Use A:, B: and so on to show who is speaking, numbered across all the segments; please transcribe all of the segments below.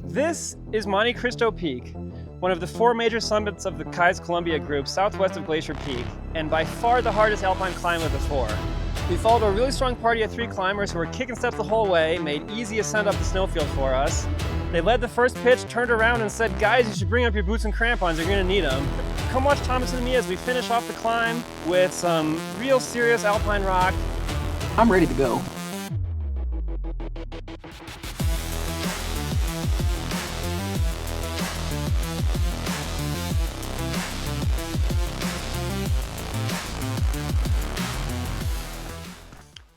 A: This is Monte Cristo Peak, one of the 4 major summits of the Kyes-Columbia group southwest of Glacier Peak, and by far the hardest alpine climb of the 4. We followed a really strong party of 3 climbers who were kicking steps the whole way, made easy ascent up the Snowfield for us. They led the first pitch, turned around and said, "Guys, you should bring up your boots and crampons, you're gonna need them." Come watch Thomas and me as we finish off the climb with some real serious alpine rock.
B: I'm ready to go.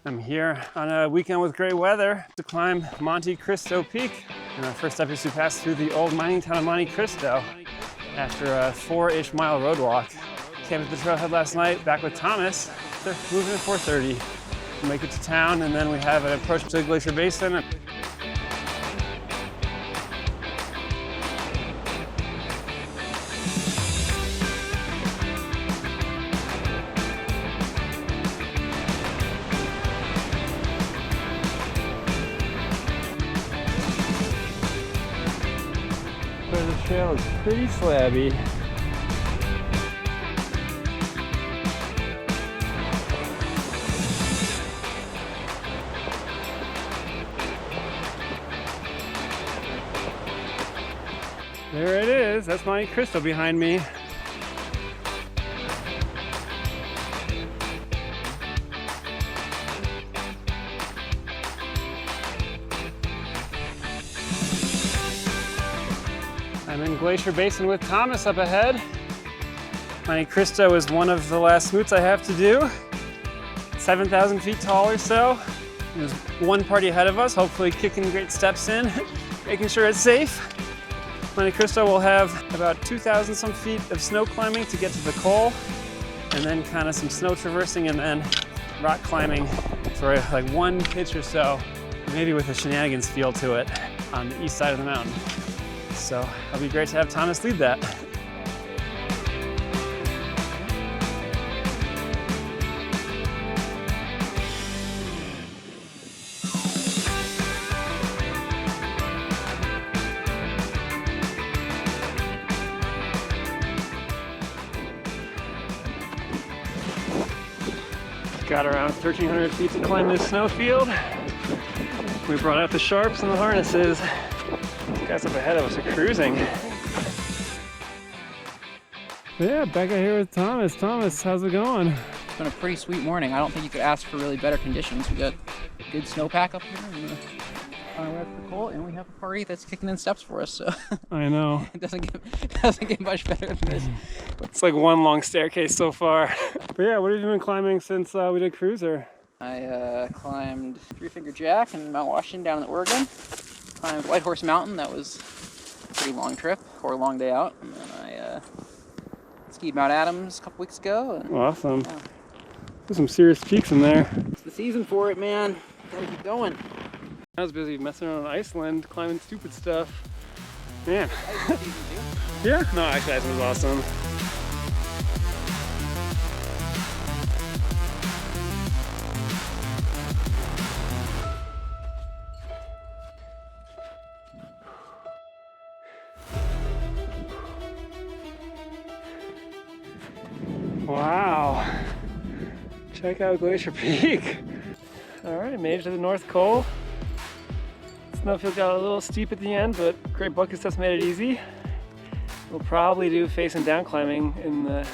A: I'm here on a weekend with great weather to climb Monte Cristo Peak. And our first step is to pass through the old mining town of Monte Cristo after a 4-ish mile road walk. Camped at the trailhead last night, back with Thomas. They're moving at 4:30. We'll make it to town, and then we have an approach to Glacier Basin. The trail is pretty slabby. There it is, that's Monte Cristo behind me. I'm in Glacier Basin with Thomas up ahead. Monte Cristo is one of the last smoots I have to do. 7,000 feet tall or so. There's one party ahead of us, hopefully kicking great steps in, making sure it's safe. Monte Cristo will have about 2,000 some feet of snow climbing to get to the col, and then kind of some snow traversing and then rock climbing for like one pitch or so, maybe with a shenanigans feel to it on the east side of the mountain. So it'll be great to have Thomas lead that. Got around 1,300 feet to climb this snowfield. We brought out the sharps and the harnesses. These guys up ahead of us are cruising. Yeah, back out here with Thomas. Thomas, how's it going?
B: It's been a pretty sweet morning. I don't think you could ask for really better conditions. We got good snowpack up here on our way up the col, and we have a party that's kicking in steps for us. So
A: I know.
B: it doesn't get much better than this.
A: It's like one long staircase so far. But yeah, what have you been climbing since we did Cruiser?
B: I climbed Three Finger Jack and Mount Washington down in Oregon. Climbed White Horse Mountain. That was a pretty long trip or a long day out. And then I skied Mount Adams a couple weeks ago. And,
A: awesome.
B: Yeah.
A: There's some serious peaks in there.
B: It's the season for it, man. Gotta keep going.
A: I was busy messing around in Iceland, climbing stupid stuff. Man. Yeah? No, actually, Iceland was awesome. Wow. Check out Glacier Peak. All right, made it to the North Col. Snowfield got a little steep at the end, but great bucket stuff made it easy. We'll probably do face and down climbing but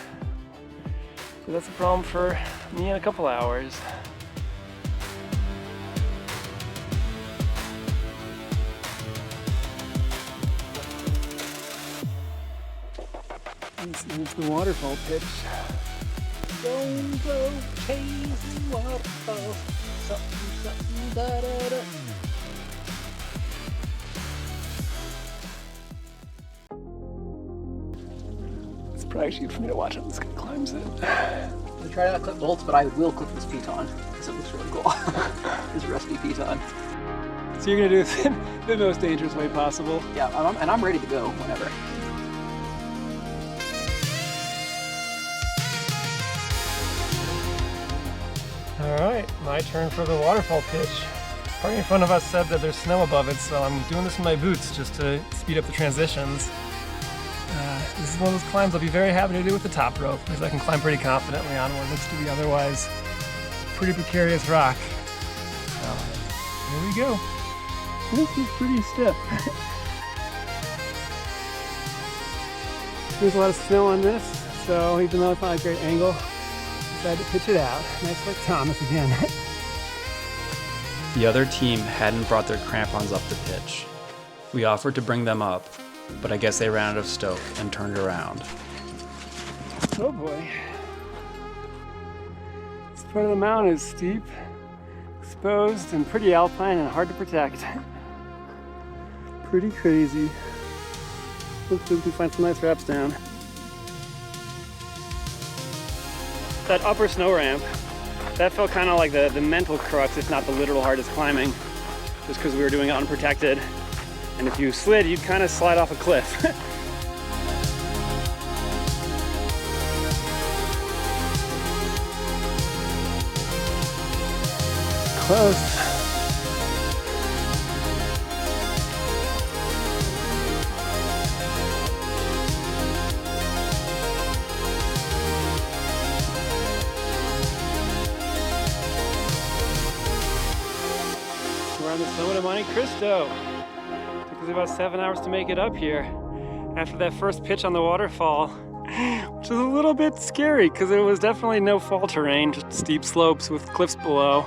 A: that's a problem for me in a couple hours. It's the waterfall pitch.
B: Don't go chasing waterfalls. Something, something, da da da.
A: It's probably actually good for me to watch how this guy climbs it.
B: I try not to clip bolts, but I will clip this piton because it looks really cool. This rusty piton.
A: So you're gonna do this in the most dangerous way possible.
B: Yeah, I'm ready to go whenever.
A: All right, my turn for the waterfall pitch. Party in front of us said that there's snow above it, so I'm doing this in my boots just to speed up the transitions. This is one of those climbs I'll be very happy to do with the top rope, because I can climb pretty confidently on what looks to be otherwise pretty precarious rock. So, here we go. This is pretty stiff. There's a lot of snow on this, so even though it's not a great angle, I decided to pitch it out. Nice like Thomas again.
C: The other team hadn't brought their crampons up the pitch. We offered to bring them up, but I guess they ran out of stoke and turned around.
A: Oh boy. This part of the mountain is steep, exposed, and pretty alpine and hard to protect. Pretty crazy. Hopefully we can find some nice wraps down. That upper snow ramp, that felt kind of like the mental crux, if not the literal hardest climbing, just because we were doing it unprotected. And if you slid, you'd kind of slide off a cliff. Close. We're on the summit of Monte Cristo. Took us about 7 hours to make it up here. After that first pitch on the waterfall, which was a little bit scary because it was definitely no fall terrain, just steep slopes with cliffs below.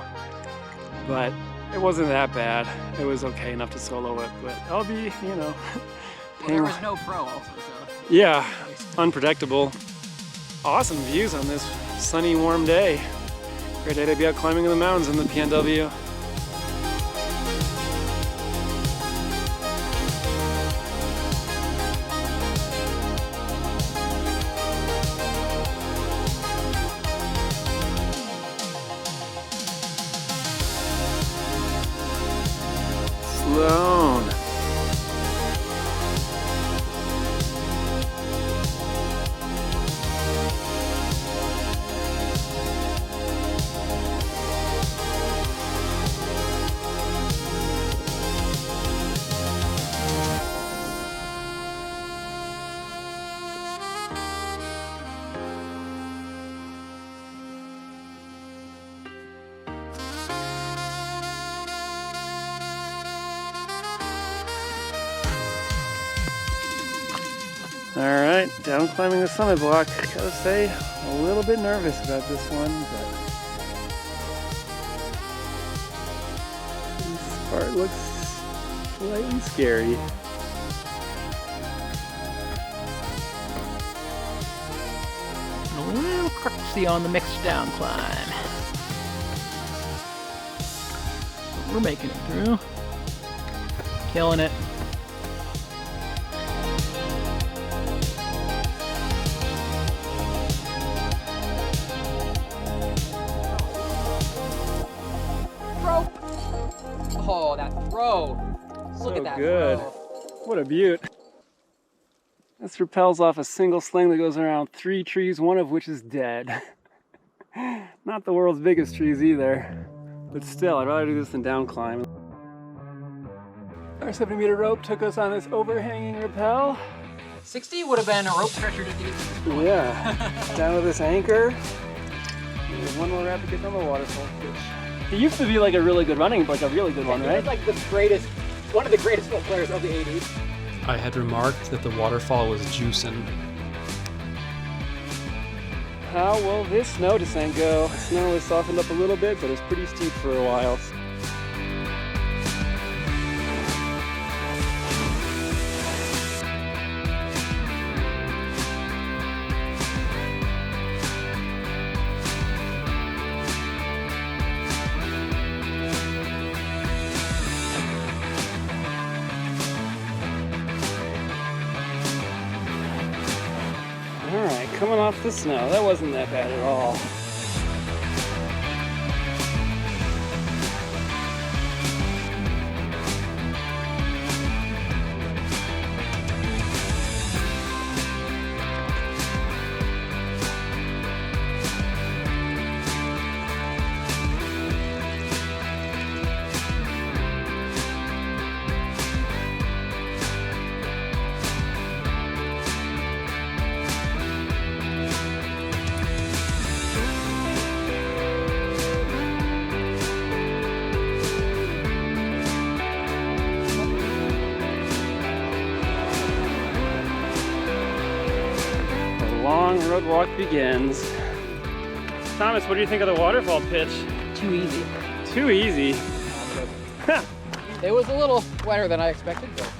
A: But it wasn't that bad. It was okay enough to solo it, but I'll be, you know.
B: Well, there was no pro also, so.
A: Yeah, unprotectable. Awesome views on this sunny, warm day. Great day to be out climbing in the mountains in the PNW. Sloan. All right, down climbing the summit block. Gotta say, a little bit nervous about this one, but this part looks slightly scary.
B: A little cruxy on the mixed down climb. But we're making it through. Killing it. Oh, that throw! Look at that
A: good.
B: throw.
A: What a beaut. This rappels off a single sling that goes around 3 trees, one of which is dead. Not the world's biggest trees either, but still, I'd rather do this than down climb. Our 70-meter rope took us on this overhanging rappel.
B: 60 would have been a rope stretcher just to get to this point.
A: Yeah, down with this anchor. There's one more wrap to get on the waterfall pitch. He used to be like a really good running, like a really good one,
B: He
A: right?
B: was like the greatest, one of the greatest foot players of the 80s.
C: I had remarked that the waterfall was juicing.
A: How will this snow descent go? The snow has softened up a little bit, but it's pretty steep for a while. Alright, coming off the snow, that wasn't that bad at all. long road walk begins. Thomas, what do you think of the waterfall pitch?
B: Too easy.
A: Too easy.
B: It was a little wetter than I expected, but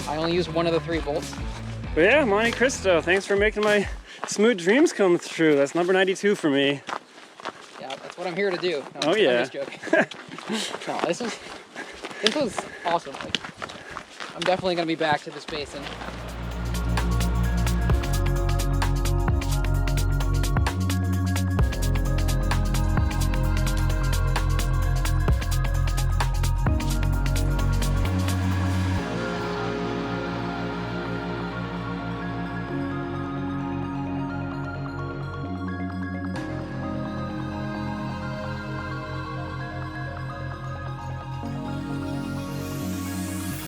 B: I only used one of the 3 bolts.
A: But yeah, Monte Cristo, thanks for making my Smoot dreams come true. That's number 92 for me.
B: Yeah, that's what I'm here to do. No,
A: Oh, yeah.
B: I'm just joking. No, this was awesome. Like, I'm definitely gonna be back to this basin